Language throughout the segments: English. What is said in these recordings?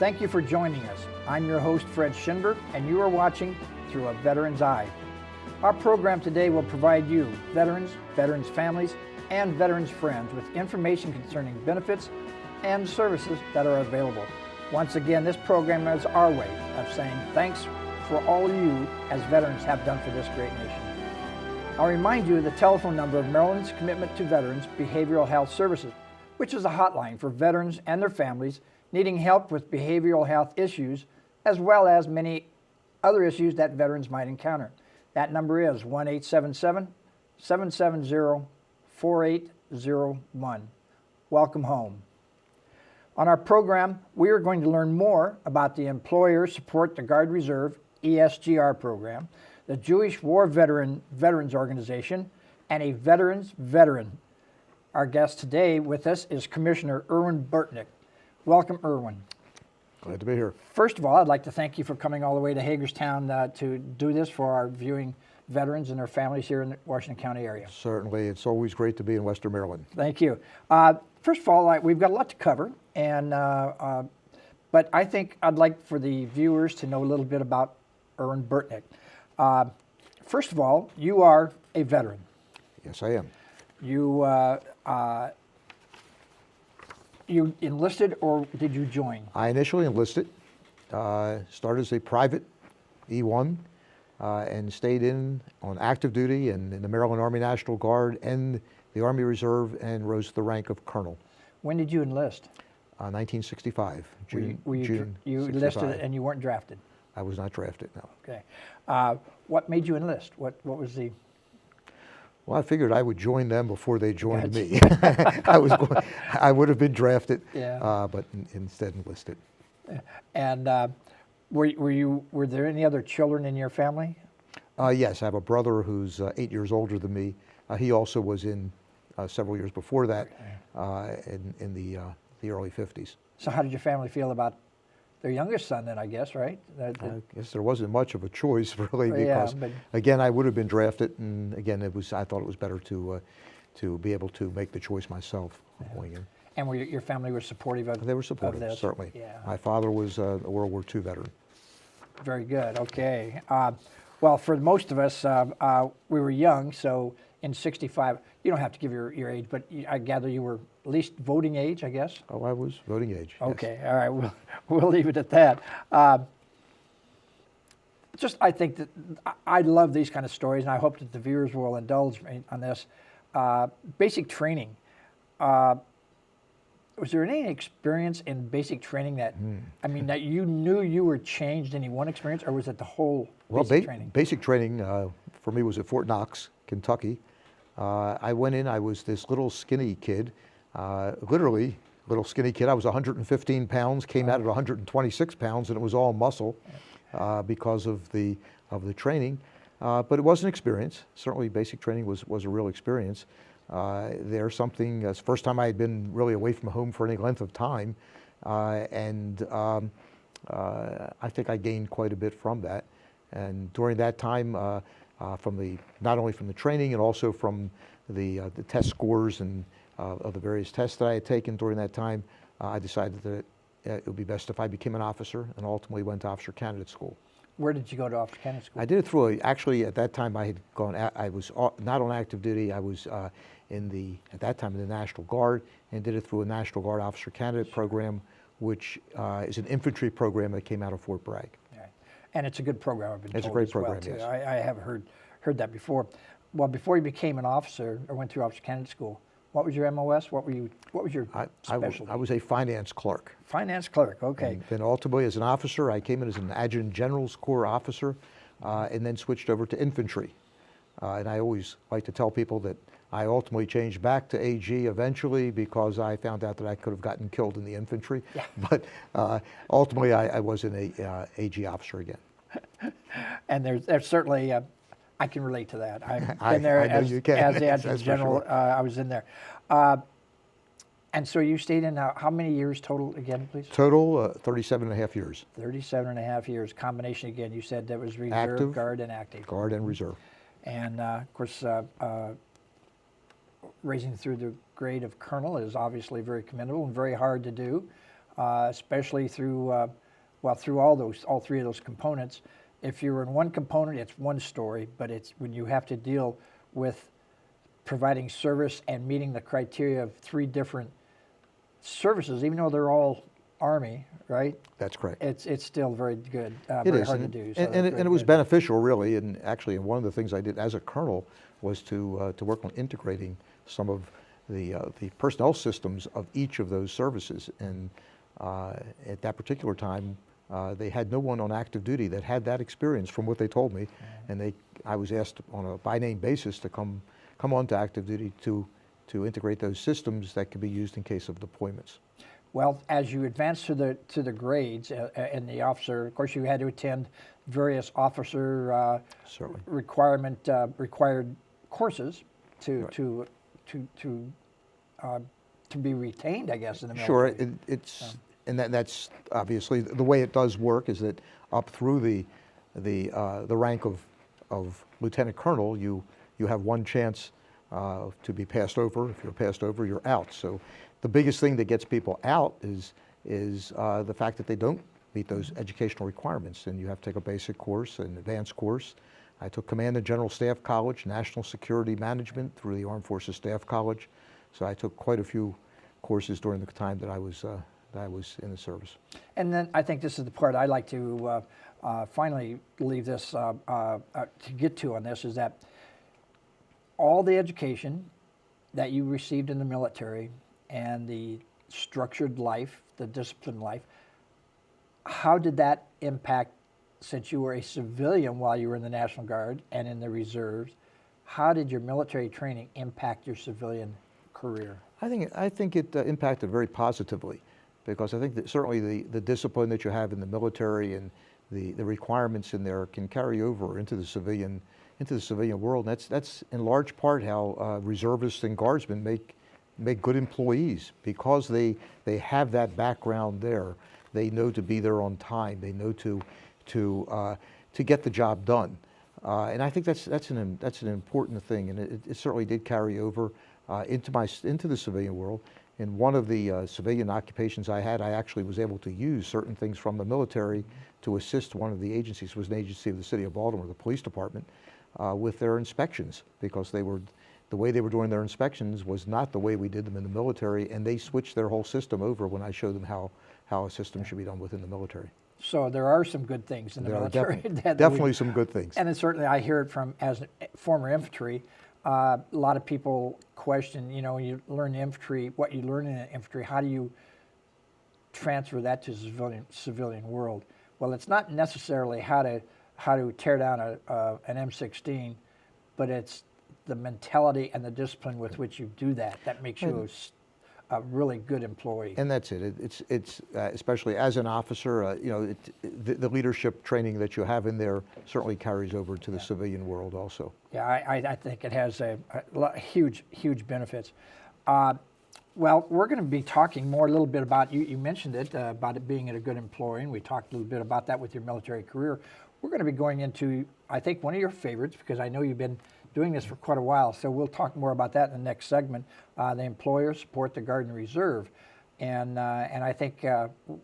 Thank you for joining us. I'm your host, Fred Schinberg, and you are watching Through a Veteran's Eye. Our program today will provide you, veterans, veterans' families, and veterans' friends with information concerning benefits and services that are available. Once again, this program is our way of saying thanks for all you as veterans have done for this great nation. I'll remind you of the telephone number of Maryland's Commitment to Veterans Behavioral Health Services, which is a hotline for veterans and their families needing help with behavioral health issues, as well as many other issues that veterans might encounter. That number is 1-877-770-4801. Welcome home. On our program, we are going to learn more about the Employer Support the Guard Reserve ESGR program, the Jewish War Veterans Organization, and a veteran's veteran. Our guest today with us is Commissioner Erwin Burtnick. Welcome, Erwin. Glad to be here. First of all, I'd like to thank you for coming all the way to Hagerstown to do this for our viewing veterans and their families here in the Washington County area. Certainly. It's always great to be in Western Maryland. Thank you. First of all, we've got a lot to cover, and but I think I'd like for the viewers to know a little bit about Erwin Burtnick. First of all, you are a veteran. Yes, I am. You enlisted, or did you join? I initially enlisted, started as a private E1, and stayed on active duty and in the Maryland Army National Guard and the Army Reserve, and rose to the rank of colonel. When did you enlist? 1965, June. You enlisted and you weren't drafted? I was not drafted, no. Okay. What made you enlist? What was the... Well, I figured I would join them before they joined me. I would have been drafted, yeah. But instead enlisted. And were there any other children in your family? Yes, I have a brother who's 8 years older than me. He also was in several years before that, in the early 50s. So how did your family feel about their youngest son then, I guess, right? I guess there wasn't much of a choice, really, because, again, I would have been drafted, and again, I thought it was better to be able to make the choice myself going in. And your family was supportive of this? They were supportive, certainly. Yeah. My father was a World War II veteran. Very good, okay. Well, for most of us, we were young, so in 65, you don't have to give your age, but I gather you were at least voting age, I guess? Oh, I was voting age, okay, yes. All right, we'll leave it at that. I think that I love these kind of stories, and I hope that the viewers will indulge me on this. Basic training. Was there any experience in basic training that, I mean, that you knew you were changed, any one experience, or was it the whole basic training? Basic training for me was at Fort Knox, Kentucky. I went in, I was this little skinny kid, literally little skinny kid. I was 115 pounds, came out at 126 pounds, and it was all muscle because of the training. But it was an experience. Certainly basic training was a real experience. There's something, it's the first time I had been really away from home for any length of time, and I think I gained quite a bit from that. And during that time, not only from the training and also from the test scores and of the various tests that I had taken during that time, I decided that it would be best if I became an officer, and ultimately went to officer candidate school. Where did you go to officer candidate school? I did it through actually at that time I was not on active duty. I was at that time in the National Guard, and did it through a National Guard officer candidate program, which is an infantry program that came out of Fort Bragg. Right. And it's a good program, I've been told. It's a great as program, well, too. yes. I have heard that before. Well, before you became an officer or went through officer candidate school, what was your MOS? What was your specialty? I was a finance clerk. Finance clerk, okay. And then ultimately as an officer, I came in as an Adjutant General's Corps officer, and then switched over to infantry. And I always like to tell people that I ultimately changed back to AG eventually because I found out that I could have gotten killed in the infantry. Yeah. But ultimately I was an AG officer again. And there's certainly, I can relate to that. I've been there as the Adjutant General. Sure. I was in there. And so you stayed in how many years total again, please? Total 37 and a half years. 37 and a half years. Combination again, you said that was reserve, active, guard, and active. Guard and reserve. And of course, raising through the grade of colonel is obviously very commendable and very hard to do. especially through through all three of those components. If you're in one component, it's one story, but it's when you have to deal with providing service and meeting the criteria of three different services, even though they're all Army, right? That's correct. It's still very good, It very is, hard and, to do. and it was beneficial, really. And actually, one of the things I did as a colonel was to work on integrating some of the personnel systems of each of those services. And at that particular time, they had no one on active duty that had that experience, from what they told me. And I was asked on a by name basis to come on to active duty to integrate those systems that could be used in case of deployments. Well, as you advance to the grades and the officer, of course, you had to attend various officer required courses to be retained, I guess, in the military. Sure, it's and that's obviously the way it does work. Is that up through the rank of lieutenant colonel, you have one chance to be passed over. If you're passed over, you're out. So the biggest thing that gets people out is the fact that they don't meet those educational requirements, and you have to take a basic course, an advanced course. I took Command and General Staff College, National Security Management through the Armed Forces Staff College. So I took quite a few courses during the time that I was in the service. And then I think this is the part I'd like to finally leave this to get to on this, is that all the education that you received in the military and the structured life, the disciplined life, how did that impact, since you were a civilian while you were in the National Guard and in the reserves, how did your military training impact your civilian career? I think it impacted very positively, because I think that certainly the discipline that you have in the military and the requirements in there can carry over into the civilian world. And that's in large part how reservists and guardsmen make good employees, because they have that background there. They know to be there on time. They know to get the job done. And I think that's an important thing, and it certainly did carry over into the civilian world. In one of the civilian occupations I had, I actually was able to use certain things from the military to assist one of the agencies. It was an agency of the city of Baltimore, the police department, with their inspections, because the way they were doing their inspections was not the way we did them in the military, and they switched their whole system over when I showed them how a system should be done within the military. So there are some good things in the military. Definitely some good things. And then certainly I hear it from, as former infantry, a lot of people question, you learn infantry, what you learn in the infantry, how do you transfer that to the civilian world? Well, it's not necessarily how to tear down an M16, but it's the mentality and the discipline with which you do that makes you a really good employee. And that's it. It's especially as an officer, the leadership training that you have in there certainly carries over to the civilian world also. Yeah, I think it has a huge benefits. Well, we're going to be talking more a little bit about, you mentioned it, about it being a good employee, and we talked a little bit about that with your military career. We're going to be going into, I think, one of your favorites, because I know you've been doing this for quite a while, so we'll talk more about that in the next segment, the employer support the Guard and Reserve. And I think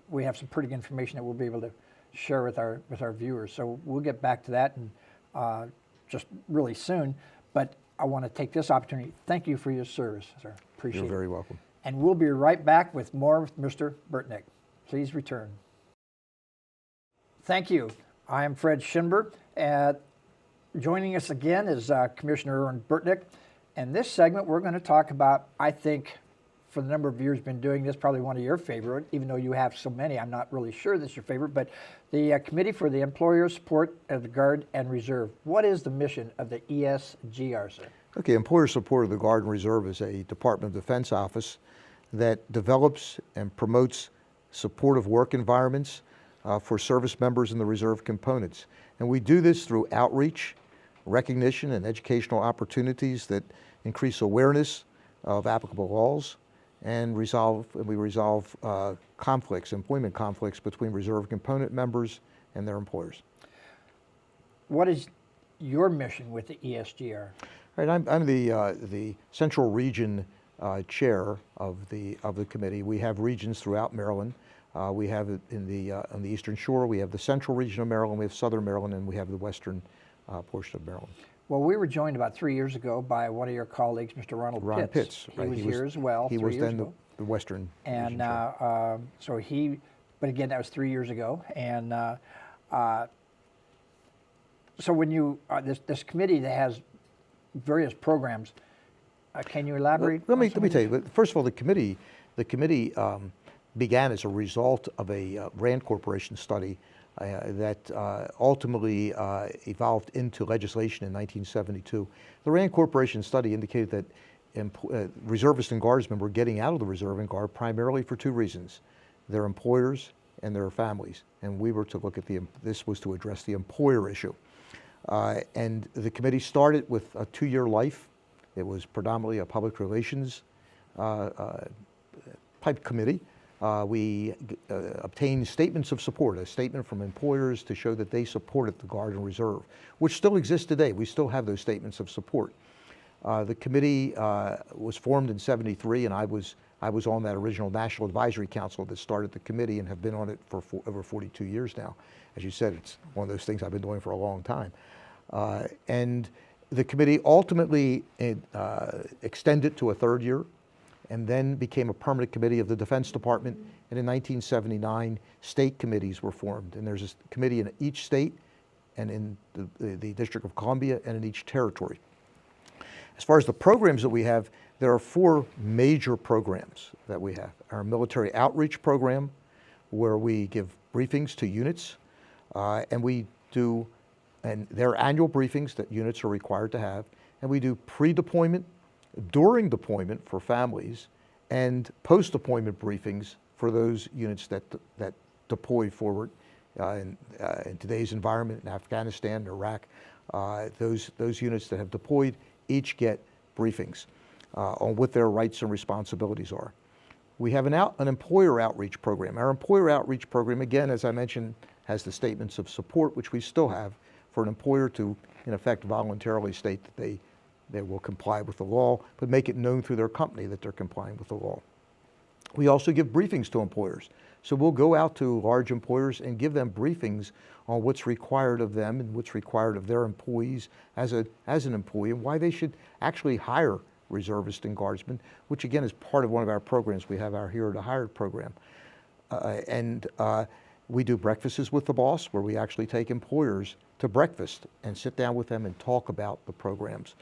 we have some pretty good information that we'll be able to share with our viewers. So we'll get back to that and just really soon. But I want to take this opportunity. Thank you for your service, sir. Appreciate it. You're very welcome. And we'll be right back with more with Mr. Burtnick. Please return. Thank you. I am Fred Schinberg. Joining us again is Commissioner Erwin Burtnick. And this segment, we're going to talk about, I think, for the number of years been doing this, probably one of your favorite, even though you have so many, I'm not really sure this is your favorite, but the Committee for the Employer Support of the Guard and Reserve. What is the mission of the ESGR, sir? Okay, Employer Support of the Guard and Reserve is a Department of Defense office that develops and promotes supportive work environments for service members in the reserve components. And we do this through outreach, recognition, and educational opportunities that increase awareness of applicable laws, and we resolve conflicts, employment conflicts between reserve component members and their employers. What is your mission with the ESGR? Right, I'm the Central Region chair of the committee. We have regions throughout Maryland. We have it on the Eastern Shore, we have the Central region of Maryland, we have Southern Maryland, and we have the Western portion of Maryland. Well, we were joined about 3 years ago by one of your colleagues, Mr. Ron Pitts. Right. He was here as well. He 3 was years then ago. the Western And region. so but again, that was 3 years ago. And so when you, this committee that has various programs, can you elaborate? Let me tell you. First of all, the committee began as a result of a Rand Corporation study that ultimately evolved into legislation in 1972. The Rand Corporation study indicated that reservists and guardsmen were getting out of the Reserve and Guard primarily for two reasons: their employers and their families. And we were to look at this was to address the employer issue. And the committee started with a 2-year life. It was predominantly a public relations type committee. We obtained statements of support, a statement from employers to show that they supported the Guard and Reserve, which still exists today. We still have those statements of support. The committee was formed in '73, and I was on that original National Advisory Council that started the committee and have been on it for over 42 years now. As you said, it's one of those things I've been doing for a long time. And the committee ultimately extended to a 3rd year, and then became a permanent committee of the Defense Department. And in 1979, state committees were formed. And there's a committee in each state, and in the District of Columbia, and in each territory. As far as the programs that we have, there are 4 major programs that we have. Our military outreach program, where we give briefings to units, and we do, and there are annual briefings that units are required to have, and we do pre-deployment, during deployment for families, and post-deployment briefings for those units that deploy forward in today's environment in Afghanistan and Iraq. Those units that have deployed each get briefings on what their rights and responsibilities are. We have an employer outreach program. Our employer outreach program, again, as I mentioned, has the statements of support, which we still have, for an employer to, in effect, voluntarily state that they will comply with the law, but make it known through their company that they're complying with the law. We also give briefings to employers. So we'll go out to large employers and give them briefings on what's required of them and what's required of their employees as an employee, and why they should actually hire reservists and guardsmen, which again is part of one of our programs. We have our Hero to Hire program. We do breakfasts with the boss, where we actually take employers to breakfast and sit down with them and talk about the programs.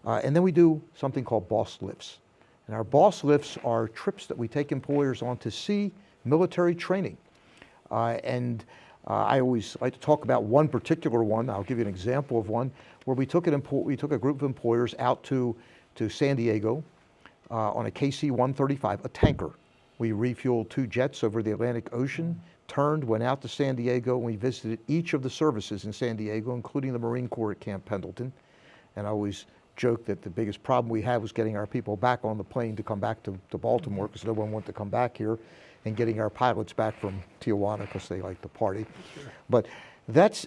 And then we do something called boss lifts. And our boss lifts are trips that we take employers on to see military training. I always like to talk about one particular one. I'll give you an example of one where we took a group of employers out to San Diego on a KC-135, a tanker. We refueled 2 jets over the Atlantic Ocean, turned, went out to San Diego, and we visited each of the services in San Diego, including the Marine Corps at Camp Pendleton. And I always joke that the biggest problem we had was getting our people back on the plane to come back to Baltimore, because no one wanted to come back here, and getting our pilots back from Tijuana because they like to party. Sure. But that's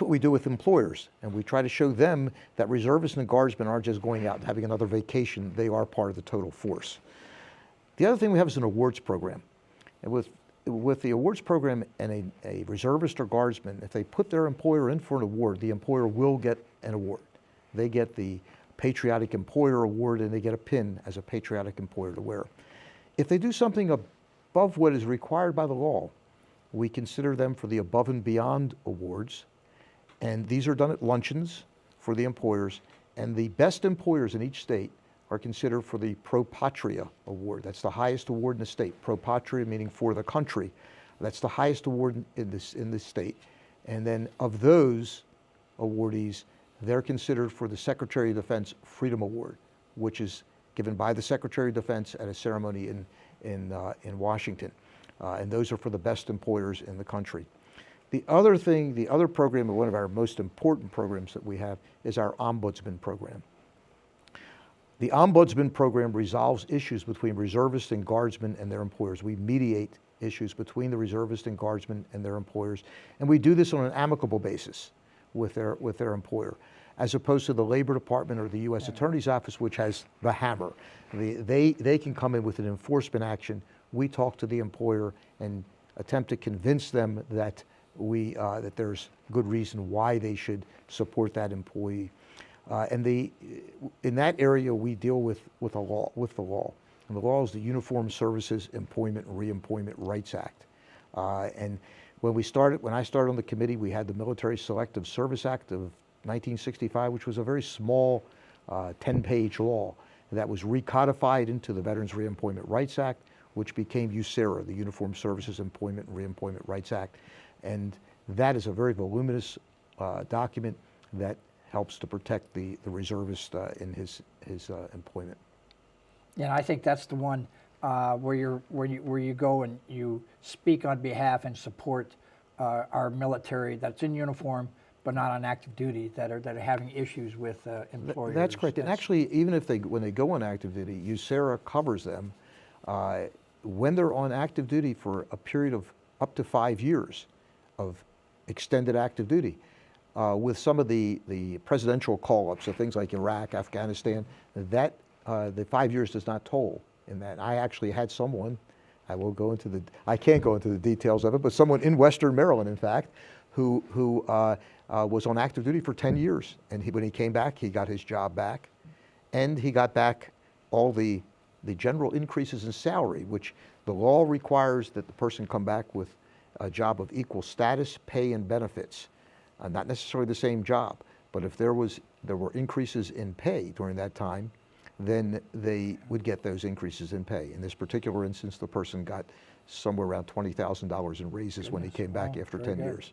what we do with employers, and we try to show them that reservists and guardsmen aren't just going out and having another vacation. They are part of the total force. The other thing we have is an awards program. And with the awards program and a reservist or guardsman, if they put their employer in for an award, the employer will get an award. They get the Patriotic Employer Award, and they get a pin as a Patriotic Employer to wear. If they do something above what is required by the law, we consider them for the Above and Beyond Awards. And these are done at luncheons for the employers. And the best employers in each state are considered for the Pro Patria Award. That's the highest award in the state. Pro Patria meaning for the country. That's the highest award in this state. And then of those awardees, they're considered for the Secretary of Defense Freedom Award, which is given by the Secretary of Defense at a ceremony in Washington. And those are for the best employers in the country. The other program, one of our most important programs that we have, is our Ombudsman program. The Ombudsman program resolves issues between reservists and guardsmen and their employers. We mediate issues between the reservists and guardsmen and their employers, and we do this on an amicable basis with their employer, as opposed to the Labor Department or the U.S. Attorney's Office, which has the hammer. They can come in with an enforcement action. we talk to the employer and attempt to convince them that that there's good reason why they should support that employee. In that area, we deal with the law. And the law is the Uniformed Services Employment and Reemployment Rights Act. And when I started on the committee, we had the Military Selective Service Act of 1965, which was a very small 10-page law that was recodified into the Veterans Reemployment Rights Act, which became USERRA, the Uniformed Services Employment and Reemployment Rights Act. And that is a very voluminous document that helps to protect the reservist in his employment. Yeah, I think that's the one where you go and you speak on behalf and support our military that's in uniform but not on active duty, that are having issues with employers. That's correct. And actually, even if when they go on active duty, USERRA covers them when they're on active duty for a period of up to 5 years of extended active duty. With some of the presidential call-ups, so things like Iraq, Afghanistan, that the 5 years does not toll in that. I actually had someone, I can't go into the details of it, but someone in Western Maryland, in fact, who was on active duty for 10 years. And when he came back, he got his job back. And he got back all the general increases in salary, which the law requires that the person come back with a job of equal status, pay, and benefits. Not necessarily the same job, but if there were increases in pay during that time, then they would get those increases in pay. In this particular instance, the person got somewhere around $20,000 in raises when he came back after 10 years.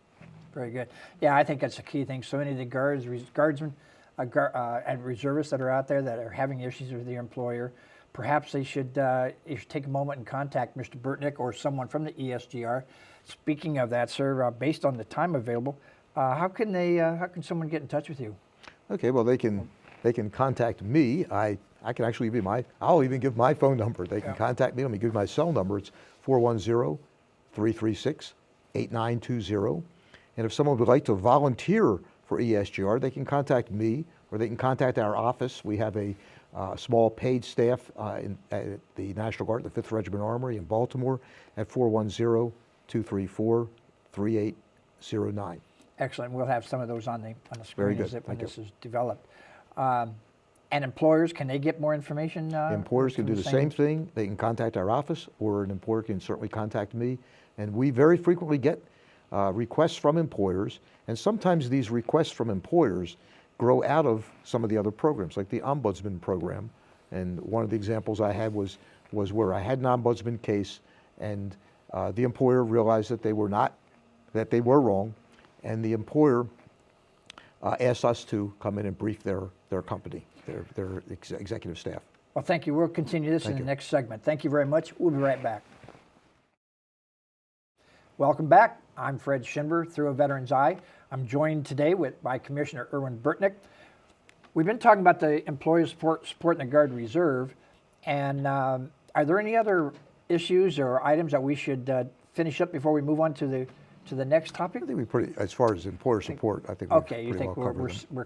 Very good. Yeah, I think that's a key thing. So many of the guardsmen and reservists that are out there that are having issues with their employer, perhaps they should take a moment and contact Mr. Burtnick or someone from the ESGR. Speaking of that, sir, based on the time available, how can someone get in touch with you? Okay, well, they can contact me. I can actually I'll even give my phone number. They can contact me. Let me give you my cell number. It's 410-336-8920. And if someone would like to volunteer for ESGR, they can contact me or they can contact our office. We have a small paid staff at the National Guard, the 5th Regiment Armory in Baltimore at 410-234-3809. Excellent. We'll have some of those on the screen when this is developed. And employers, can they get more information? Employers can do the same thing. They can contact our office, or an employer can certainly contact me. And we very frequently get requests from employers, and sometimes these requests from employers grow out of some of the other programs, like the Ombudsman program. And one of the examples I had was where I had an Ombudsman case, and the employer realized that they were wrong, and the employer asked us to come in and brief their company, their executive staff. Well, thank you. We'll continue this in the next segment. Thank you very much. We'll be right back. Welcome back. I'm Fred Schinber, Through a Veteran's Eye. I'm joined today by Commissioner Erwin Burtnick. We've been talking about the employee support in the Guard Reserve, and are there any other issues or items that we should finish up before we move on to the next topic? I think as far as employer support, I think we're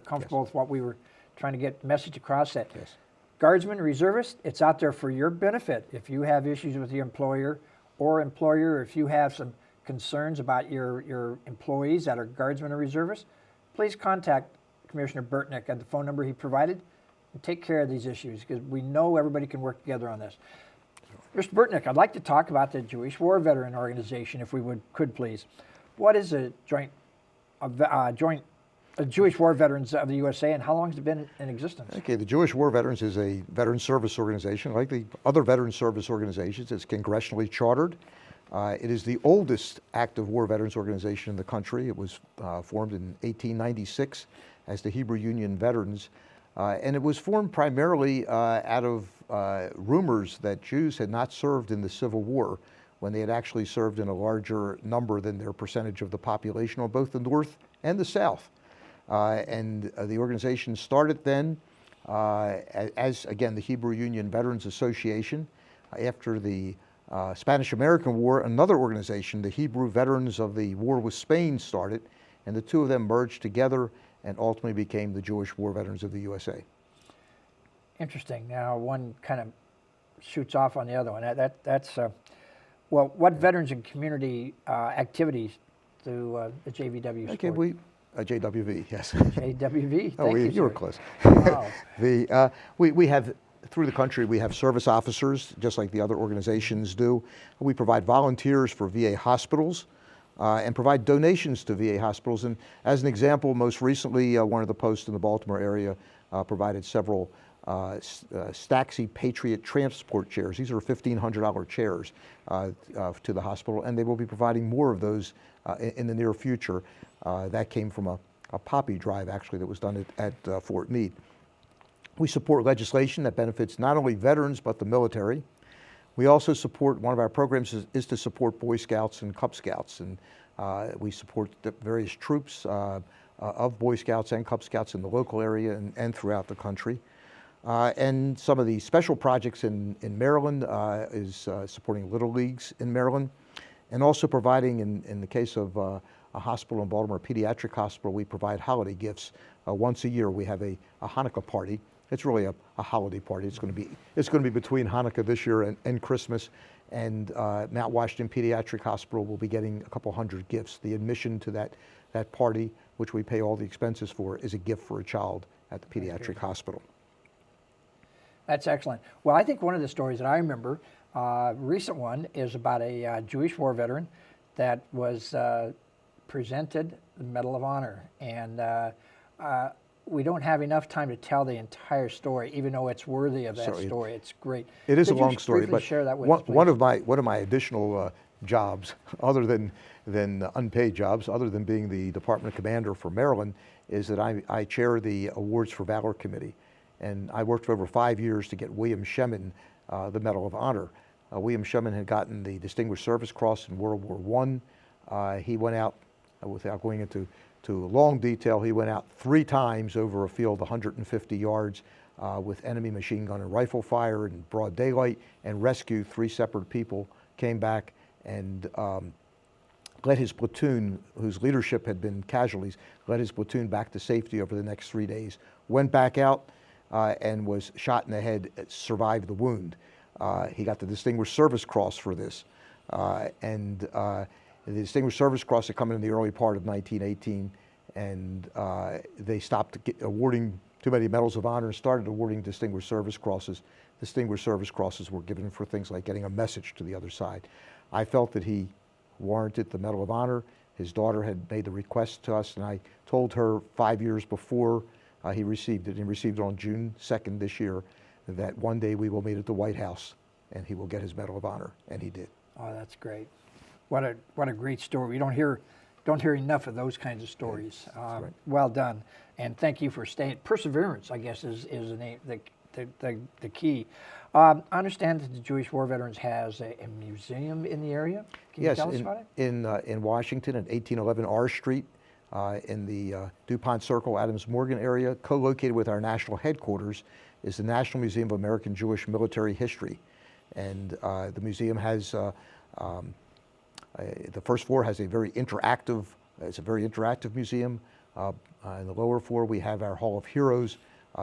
comfortable with what we were trying to get the message across, that yes. Guardsmen, reservists, it's out there for your benefit. If you have issues with your employer, if you have some concerns about your employees that are guardsmen or reservists, please contact Commissioner Burtnick at the phone number he provided and take care of these issues, because we know everybody can work together on this. Mr. Burtnick, I'd like to talk about the Jewish War Veteran Organization, if we could please. What is a Jewish War Veterans of the USA, and how long has it been in existence? Okay, the Jewish War Veterans is a veteran service organization. Like the other veteran service organizations, it's congressionally chartered. It is the oldest active war veterans organization in the country. It was formed in 1896 as the Hebrew Union Veterans. And it was formed primarily out of rumors that Jews had not served in the Civil War, when they had actually served in a larger number than their percentage of the population on both the North and the South. And the organization started then as, again, the Hebrew Union Veterans Association. After the Spanish-American War, another organization, the Hebrew Veterans of the War with Spain, started, and the two of them merged together and ultimately became the Jewish War Veterans of the USA. Interesting. Now, one kind of shoots off on the other one. Well, what veterans and community activities do the JVW support? Okay, JWV, yes. JWV, thank you, you were sir. close. Wow. We have, through the country, we have service officers, just like the other organizations do. We provide volunteers for VA hospitals and provide donations to VA hospitals. And as an example, most recently, one of the posts in the Baltimore area provided several Staxi Patriot transport chairs. These are $1,500 chairs to the hospital, and they will be providing more of those in the near future. That came from a poppy drive, actually, that was done at Fort Meade. We support legislation that benefits not only veterans, but the military. We also support, one of our programs is to support Boy Scouts and Cub Scouts, and we support the various troops of Boy Scouts and Cub Scouts in the local area and throughout the country. And some of the special projects in Maryland is supporting Little Leagues in Maryland, and also providing, in the case of a hospital in Baltimore, a pediatric hospital, we provide holiday gifts. Once a year we have a Hanukkah party. It's really a holiday party. It's going to be between Hanukkah this year and Christmas, and Mount Washington Pediatric Hospital will be getting a couple hundred gifts. The admission to that party, which we pay all the expenses for, is a gift for a child at the pediatric hospital. That's excellent. Well, I think one of the stories that I remember, recent one, is about a Jewish war veteran that was presented the Medal of Honor. And we don't have enough time to tell the entire story, even though it's worthy of that story. It's great. It is a long story, but share that with us, one of my additional jobs, other than unpaid jobs, other than being the department commander for Maryland, is that I chair the Awards for Valor Committee. And I worked for over 5 years to get William Shemin the Medal of Honor. William Shemin had gotten the Distinguished Service Cross in World War I. He went out, without going into long detail, he went out 3 times over a field 150 yards with enemy machine gun and rifle fire in broad daylight, and rescued 3 separate people, came back and led his platoon, whose leadership had been casualties, led his platoon back to safety over the next 3 days, went back out, and was shot in the head, survived the wound. He got the Distinguished Service Cross for this. And the Distinguished Service Cross had come in the early part of 1918, and they stopped awarding too many Medals of Honor and started awarding Distinguished Service Crosses. Distinguished Service Crosses were given for things like getting a message to the other side. I felt that he warranted the Medal of Honor. His daughter had made the request to us, and I told her 5 years before he received it, and received it on June 2nd this year, that one day we will meet at the White House and he will get his Medal of Honor, and he did. Oh, that's great. What a great story. We don't hear enough of those kinds of stories. Right. Well done, and thank you for staying. Perseverance, I guess, is the name, the key. I understand that the Jewish War Veterans has a museum in the area. Can you tell us about it? In Washington, at 1811 R Street, in the DuPont Circle, Adams Morgan area, co-located with our national headquarters, is the National Museum of American Jewish Military History. And the museum has, the first floor has a very interactive, it's a very interactive museum. In the lower floor, we have our Hall of Heroes.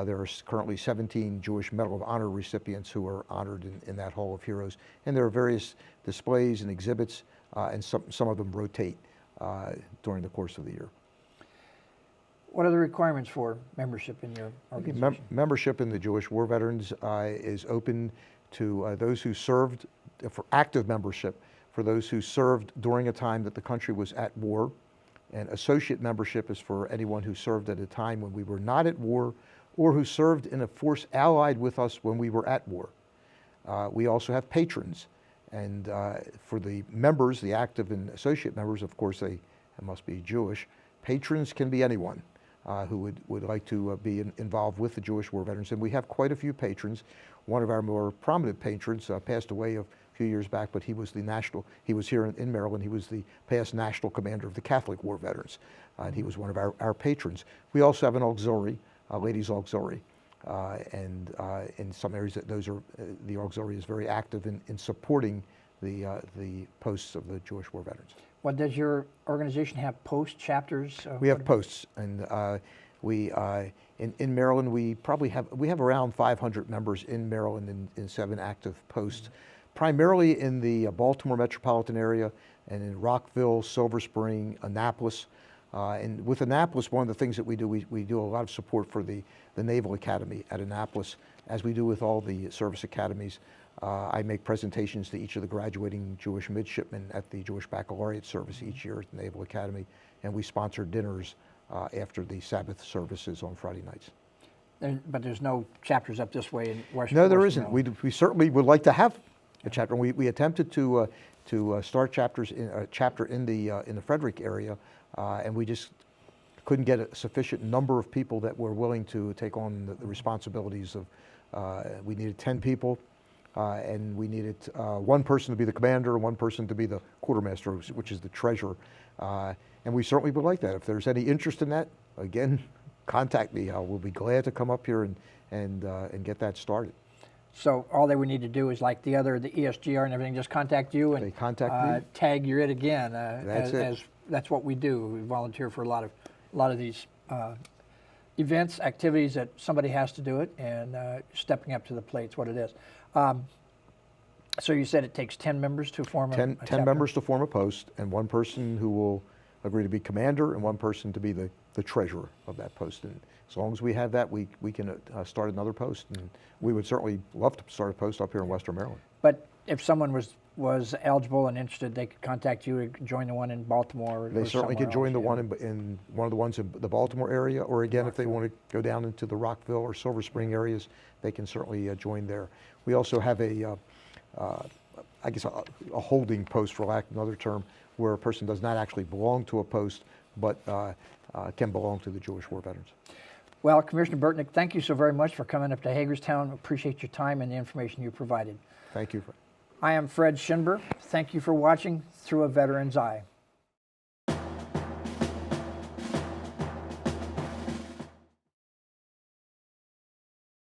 There are currently 17 Jewish Medal of Honor recipients who are honored in that Hall of Heroes. And there are various displays and exhibits, and some of them rotate during the course of the year. What are the requirements for membership in your organization? Membership in the Jewish War Veterans is open to those who served, for active membership, for those who served during a time that the country was at war. And associate membership is for anyone who served at a time when we were not at war, or who served in a force allied with us when we were at war. We also have patrons. And for the members, the active and associate members, of course, they must be Jewish. Patrons can be anyone who would like to be involved with the Jewish War Veterans. And we have quite a few patrons. One of our more prominent patrons passed away a few years back, but he was he was here in Maryland. He was the past national commander of the Catholic War Veterans. And he was one of our patrons. We also have an auxiliary, ladies auxiliary. And in some areas, the auxiliary is very active in supporting the posts of the Jewish War Veterans. What does your organization have? Post chapters? We have posts, and in Maryland we have around 500 members in Maryland in 7 active posts. primarily in the Baltimore metropolitan area and in Rockville, Silver Spring, Annapolis. And with Annapolis, one of the things that we do, we do a lot of support for the Naval Academy at Annapolis, as we do with all the service academies. I make presentations to each of the graduating Jewish midshipmen at the Jewish Baccalaureate service each year at the Naval Academy, and we sponsor dinners after the Sabbath services on Friday nights. But there's no chapters up this way in Western. No, there isn't. We certainly would like to have a chapter. We attempted to start chapters in a chapter in the Frederick area, and we just couldn't get a sufficient number of people that were willing to take on the responsibilities of. We needed 10 people, and we needed one person to be the commander and one person to be the quartermaster, which is the treasurer. And we certainly would like that. If there's any interest in that, again, contact me. We'll be glad to come up here and get that started. So all they would need to do is like the ESGR and everything, just contact you and they contact me. Tag you're it again. That's what we do. We volunteer for a lot of these events, activities that somebody has to do it, and stepping up to the plate's what it is. So you said it takes 10 members to form a 10 chapter? members to form a post, and one person who will agree to be commander and one person to be the treasurer of that post. And as long as we have that, we can start another post. And we would certainly love to start a post up here in Western Maryland. But if someone was eligible and interested, they could contact you to join the one in Baltimore. They certainly could join the one one in one of the ones in the Baltimore area, or again, if they want to go down into the Rockville or Silver Spring areas, they can certainly join there. We also have a holding post, for lack of another term, where a person does not actually belong to a post, but can belong to the Jewish War Veterans. Well, Commissioner Burtnick, thank you so very much for coming up to Hagerstown. Appreciate your time and the information you provided. Thank you. I am Fred Schinber. Thank you for watching Through a Veteran's Eye.